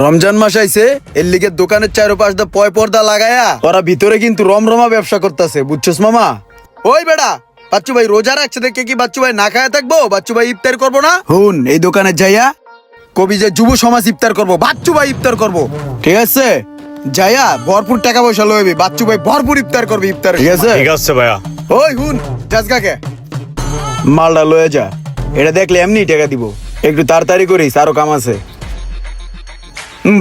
রমজান মাস আইছে, এর লিগে দোকানের চারপাশ দিয়ে পয় পর্দা লাগায়া ওরা ভিতরে কিন্তু রমরমা ব্যবসা করতেছে, বুঝছস মামা? ওই বেটা, বাচ্চু ভাই রোজা রাখছে দেখে কি বাচ্চু ভাই না খায়া থাকবো? বাচ্চু ভাই ইফতার করবো না? হুন, এই দোকানে যাইয়া কবি যে যুব সমাজ ইফতার করবো, বাচ্চু ভাই ইফতার করবো, ঠিক আছে? যাইয়া ভরপুর টাকা পয়সা লইবি, বাচ্চু ভাই ভরপুর ইফতার করবি, ইফতার, ঠিক আছে? ঠিক আছে ভাইয়া। ওই হুন, জাজকাকে মালটা লয়ে যা, এটা দেখলে এমনি টাকা দিব, একটু তাড়াতাড়ি করিস, আরো কাম আছে।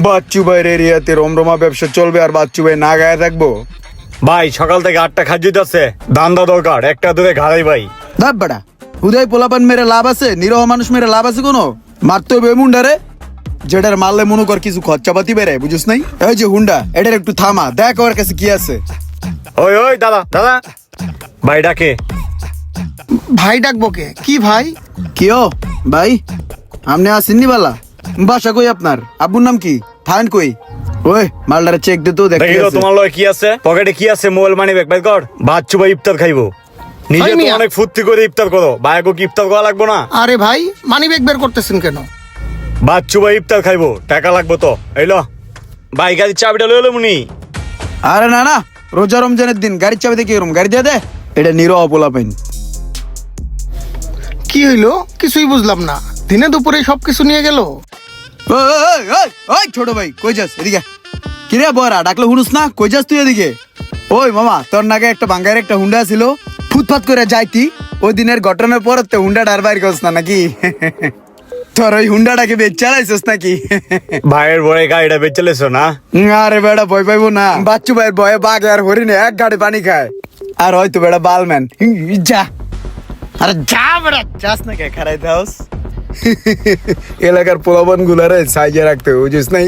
বাচ্চু ভাইয়ের এরিয়াতে রমরমা ব্যবসা চলবে আর বাচ্চু ভাই না গায়ে থাকবো? ভাই সকাল থেকে 8টা খাদ্য আছে, দান্দা দরকার, একটা দূরে ঘাড়াই ভাই। দাব বেটা, হুদাই পোলাপান মেরে লাভ আছে? নিরহ মানুষ মেরে লাভ আছে কোনো? মারতে হবে মুন্ডারে, যেটার মারলে মনে কর কিছু খরচাপাতি বেড়ে, বুঝিস নাই? এই যে হুন্ডা, এটার একটু থামা, দেখ ওর কাছে কি আছে। ওই ওই দাদা দাদা, ভাই ডাকে। ভাই ডাকবো কে? কি ভাই? কি ও ভাই, আপনি আসেননি বালা? বাসা কই আপনার? আব্বুর নাম কি? থান কই? ওই মালটারে চেক দে তো, দেখ দেখি কি তো আছে। তোমার লয় কি আছে, পকেটে কি আছে, মোবাইল মানি ব্যাগ, কর। বাচ্চু ভাই ইফতার খাইবো, নিজে ভাই তো মিয়া। অনেক ফুর্তি করে ইফতার করো, ভাইকে কি ইফতার করা লাগবো না? আরে ভাই, মানি ব্যাগ বের করতেছেন কেন? বাচ্চু ভাই ইফতার খাইবো, টাকা লাগবো তো। এইলো ভাই, গাড়ির চাবিটা লইলো মুনি। আরে না না, রোজা রমজানের দিন গাড়ির চাবি দিয়ে কি করুম? গাড়ি দিয়ে দে। এটা নিরহ পোলাপাইন। কি হইলো? কিছুই বুঝলাম না। দিনে দুপুরে সবকিছু নিয়ে গেল। ওই, ওই, ওই, ওই ছোট ভাই, কই যাস? এদিকে কিরে বড়া, ডাকলে হুনুস না? কই যাস তুই এদিকে? ওই মামা, তোর নাকি একটা বাঙ্গায়ের একটা হুন্ডা ছিল, ফুটপাত করে যাইতি, ওই দিনের ঘটনার পর তো হুন্ডা ডার বাইর করছ না নাকি? তোর ওই হুন্ডাটাকে বেচ চালাইছিস নাকি? ভাইয়ের বড় গাড়িটা বেচে লেছো না? আরে বেড়া, ভয় পাইবো না, বাচ্চু ভাইয়ের ভয়ে বাঘে আর হরিণে এক গাড়ি পানি খায়। আর হয়তো বেড়া বালম্যান, যা, আরে যা বেড়া, যাস না কে খারাইতে হাউস। এলাকার পোলাপান গুলারে সাইজে রাখতে, বুঝিস নাই?